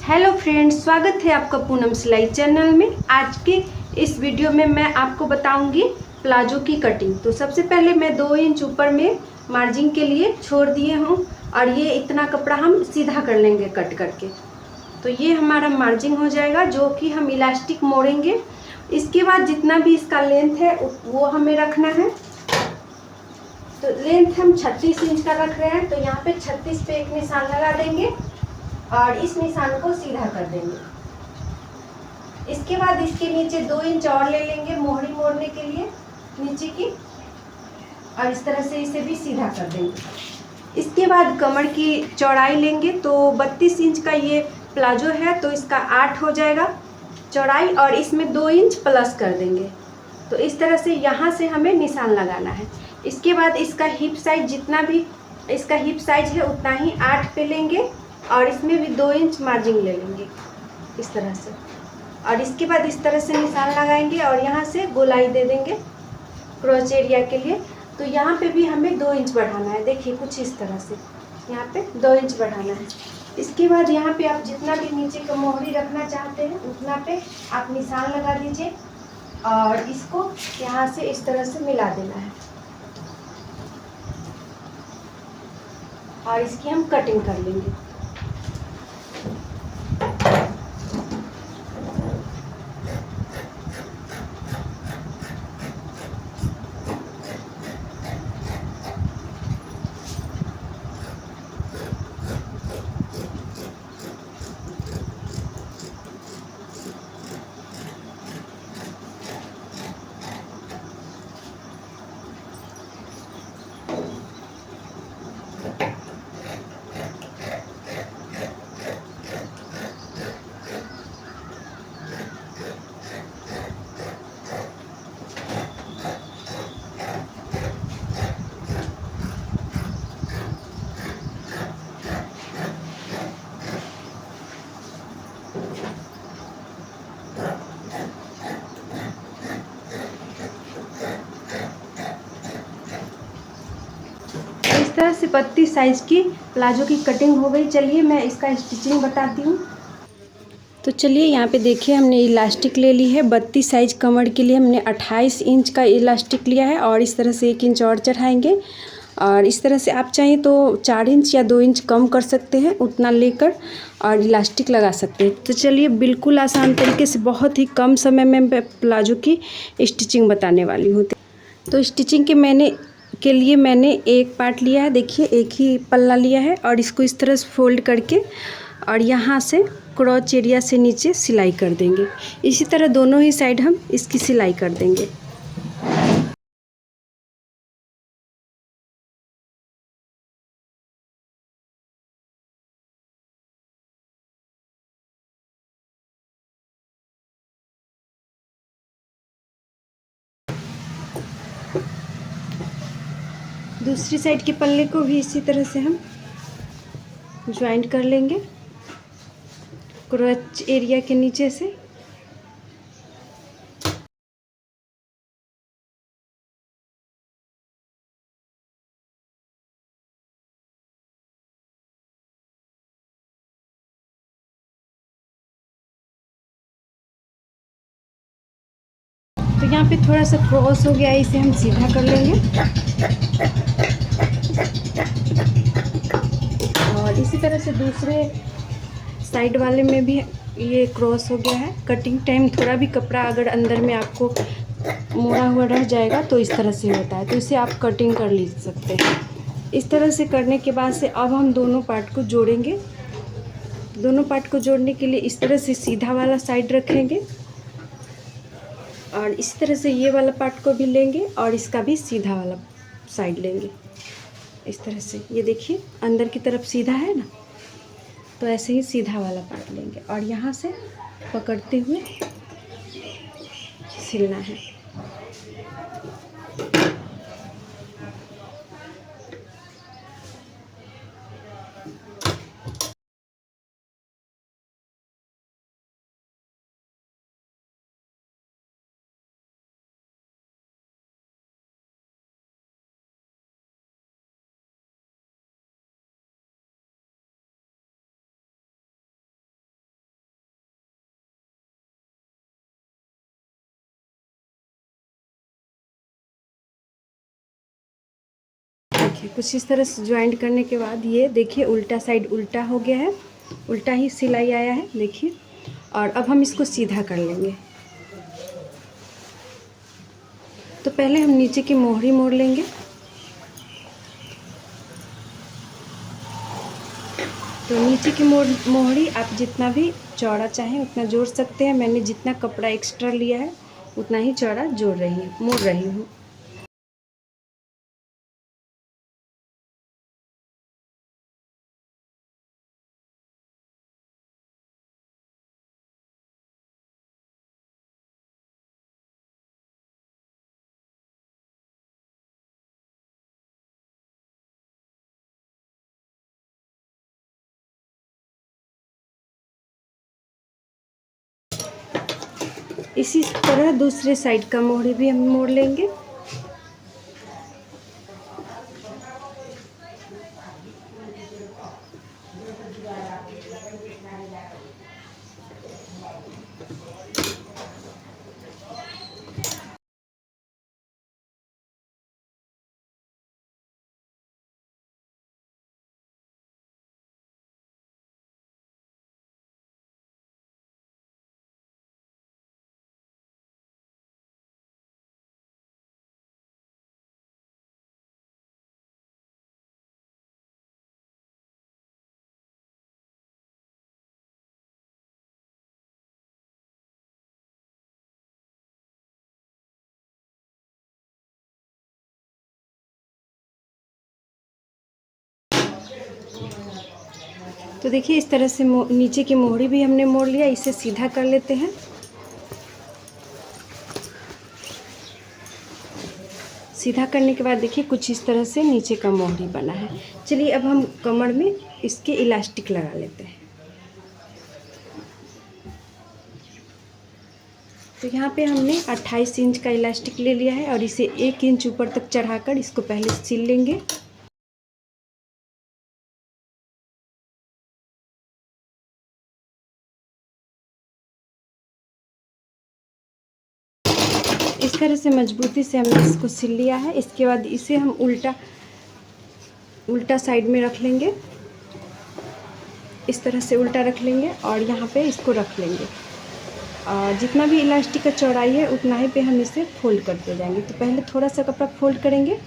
Hello friends, स्वागत है आपका पूनम सिलाई चैनल में। आज के इस वीडियो में मैं आपको बताऊंगी प्लाजो की कटिंग। तो सबसे पहले मैं 2 इंच ऊपर में मार्जिन के लिए छोड़ दिए हूँ और ये इतना कपड़ा हम सीधा कर लेंगे कट करके। तो ये हमारा मार्जिन हो जाएगा, जो कि हम इलास्टिक मोड़ेंगे। इसके बाद जितना भी इसका लेंथ है वो हमें रखना है। तो लेंथ हम 36 इंच का रख रहे हैं, तो यहाँ पे 36 पे एक निशान लगा देंगे और इस निशान को सीधा कर देंगे। इसके बाद इसके नीचे 2 इंच और ले लेंगे मोहरी मोड़ने के लिए नीचे की, और इस तरह से इसे भी सीधा कर देंगे। इसके बाद कमर की चौड़ाई लेंगे, तो 32 इंच का ये प्लाजो है, तो इसका 8 हो जाएगा चौड़ाई, और इसमें 2 इंच प्लस कर देंगे। तो इस तरह से यहाँ से हमें निशान लगाना है। इसके बाद इसका हिप साइज जितना भी इसका हिप साइज है उतना ही 8 पे लेंगे और इसमें भी 2 इंच मार्जिन ले लेंगे इस तरह से। और इसके बाद इस तरह से निशान लगाएंगे और यहाँ से गोलाई दे देंगे क्रॉच एरिया के लिए। तो यहाँ पे भी हमें 2 इंच बढ़ाना है। देखिए कुछ इस तरह से यहाँ पे 2 इंच बढ़ाना है। इसके बाद यहाँ पे आप जितना भी नीचे का मोहरी रखना चाहते हैं उतना पे आप निशान लगा दीजिए और इसको यहाँ से इस तरह से मिला देना है और इसकी हम कटिंग कर लेंगे। इस तरह से 32 साइज़ की प्लाजो की कटिंग हो गई। चलिए मैं इसका स्टिचिंग बताती हूँ। तो चलिए यहाँ पे देखिए, हमने इलास्टिक ले ली है 32 साइज कमर के लिए। हमने 28 इंच का इलास्टिक लिया है और इस तरह से 1 इंच और चढ़ाएंगे। और इस तरह से आप चाहें तो 4 इंच या 2 इंच कम कर सकते हैं, उतना लेकर और इलास्टिक लगा सकते हैं। तो चलिए बिल्कुल आसान तरीके से बहुत ही कम समय में प्लाजो की स्टिचिंग बताने वाली हूँ। तो स्टिचिंग के लिए मैंने एक पार्ट लिया है। देखिए एक ही पल्ला लिया है और इसको इस तरह से फोल्ड करके और यहाँ से क्रॉच एरिया से नीचे सिलाई कर देंगे। इसी तरह दोनों ही साइड हम इसकी सिलाई कर देंगे। दूसरी साइड के पल्ले को भी इसी तरह से हम ज्वाइंट कर लेंगे क्रॉच एरिया के नीचे से। तो यहाँ पे थोड़ा सा क्रॉस हो गया, इसे हम सीधा कर लेंगे। और इसी तरह से दूसरे साइड वाले में भी ये क्रॉस हो गया है। कटिंग टाइम थोड़ा भी कपड़ा अगर अंदर में आपको मोड़ा हुआ रह जाएगा तो इस तरह से होता है, तो इसे आप कटिंग कर ले सकते हैं। इस तरह से करने के बाद से अब हम दोनों पार्ट को जोड़ेंगे। दोनों पार्ट को जोड़ने के लिए इस तरह से सीधा वाला साइड रखेंगे और इस तरह से ये वाला पार्ट को भी लेंगे और इसका भी सीधा वाला साइड लेंगे इस तरह से। ये देखिए अंदर की तरफ सीधा है ना, तो ऐसे ही सीधा वाला पार्ट लेंगे और यहाँ से पकड़ते हुए सिलना है। देखिए कुछ इस तरह से ज्वाइंट करने के बाद ये देखिए उल्टा साइड उल्टा हो गया है, उल्टा ही सिलाई आया है देखिए। और अब हम इसको सीधा कर लेंगे। तो पहले हम नीचे की मोहरी मोड़ लेंगे। तो नीचे की मोहरी आप जितना भी चौड़ा चाहें उतना जोड़ सकते हैं। मैंने जितना कपड़ा एक्स्ट्रा लिया है उतना ही चौड़ा मोड़ रही हूँ। इसी तरह दूसरे साइड का मोहरी भी हम मोड़ लेंगे। तो देखिए इस तरह से नीचे की मोहरी भी हमने मोड़ लिया। इसे सीधा कर लेते हैं। सीधा करने के बाद देखिए कुछ इस तरह से नीचे का मोहरी बना है। चलिए अब हम कमर में इसके इलास्टिक लगा लेते हैं। तो यहाँ पे हमने 28 इंच का इलास्टिक ले लिया है और इसे 1 इंच ऊपर तक चढ़ाकर इसको पहले सिल लेंगे। इस तरह से मजबूती से हमने इसको सिल लिया है। इसके बाद इसे हम उल्टा साइड में रख लेंगे। इस तरह से उल्टा रख लेंगे और यहाँ पे इसको रख लेंगे। और जितना भी इलास्टिक का चौड़ाई है उतना ही पे हम इसे फोल्ड करते जाएंगे। तो पहले थोड़ा सा कपड़ा फोल्ड करेंगे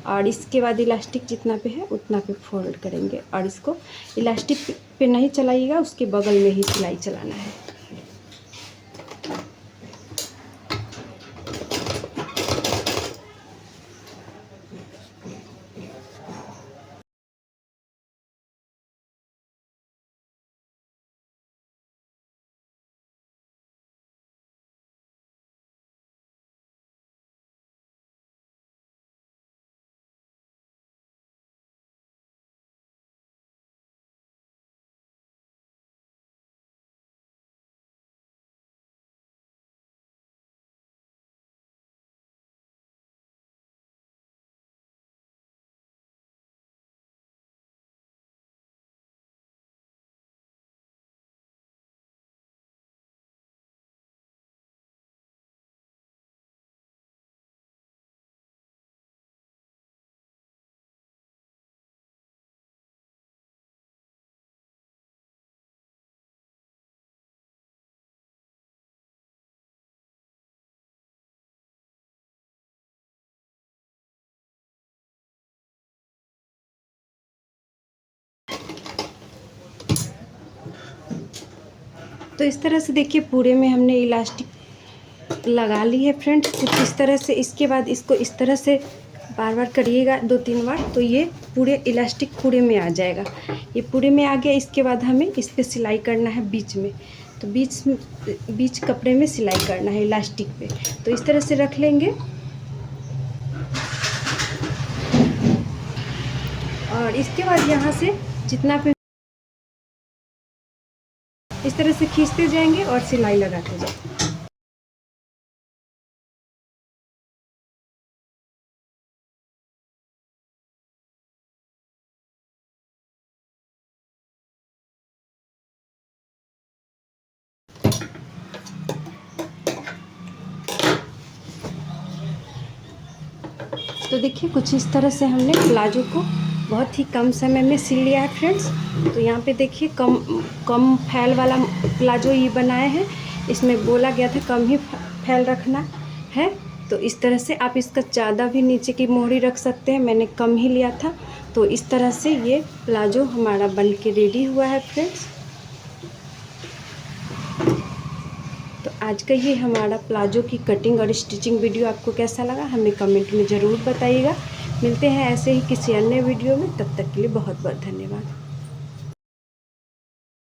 और इसके बाद इलास्टिक जितना पे है उतना पे फोल्ड करेंगे। और इसको इलास्टिक पे नहीं चलाइएगा, उसके बगल में ही सिलाई चलाना है। तो इस तरह से देखिए पूरे में हमने इलास्टिक लगा ली है फ्रेंड्स, कुछ इस तरह से। इसके बाद इसको इस तरह से बार बार करिएगा 2-3 बार, तो ये पूरे इलास्टिक पूरे में आ जाएगा। ये पूरे में आ गया। इसके बाद हमें इस पर सिलाई करना है बीच में। तो बीच कपड़े में सिलाई करना है इलास्टिक पे। तो इस तरह से रख लेंगे और इसके बाद यहाँ से जितना पे इस तरह से खींचते जाएंगे और सिलाई लगाते जाएंगे। तो देखिए कुछ इस तरह से हमने प्लाजो को बहुत ही कम समय में सिल लिया है फ्रेंड्स। तो यहाँ पे देखिए कम फैल वाला प्लाजो ये बनाए हैं। इसमें बोला गया था कम ही फैल रखना है। तो इस तरह से आप इसका ज़्यादा भी नीचे की मोहरी रख सकते हैं, मैंने कम ही लिया था। तो इस तरह से ये प्लाजो हमारा बन के रेडी हुआ है फ्रेंड्स। तो आज का ये हमारा प्लाजो की कटिंग और स्टिचिंग वीडियो आपको कैसा लगा हमें कमेंट में ज़रूर बताइएगा। मिलते हैं ऐसे ही किसी अन्य वीडियो में, तब तक के लिए बहुत बहुत धन्यवाद।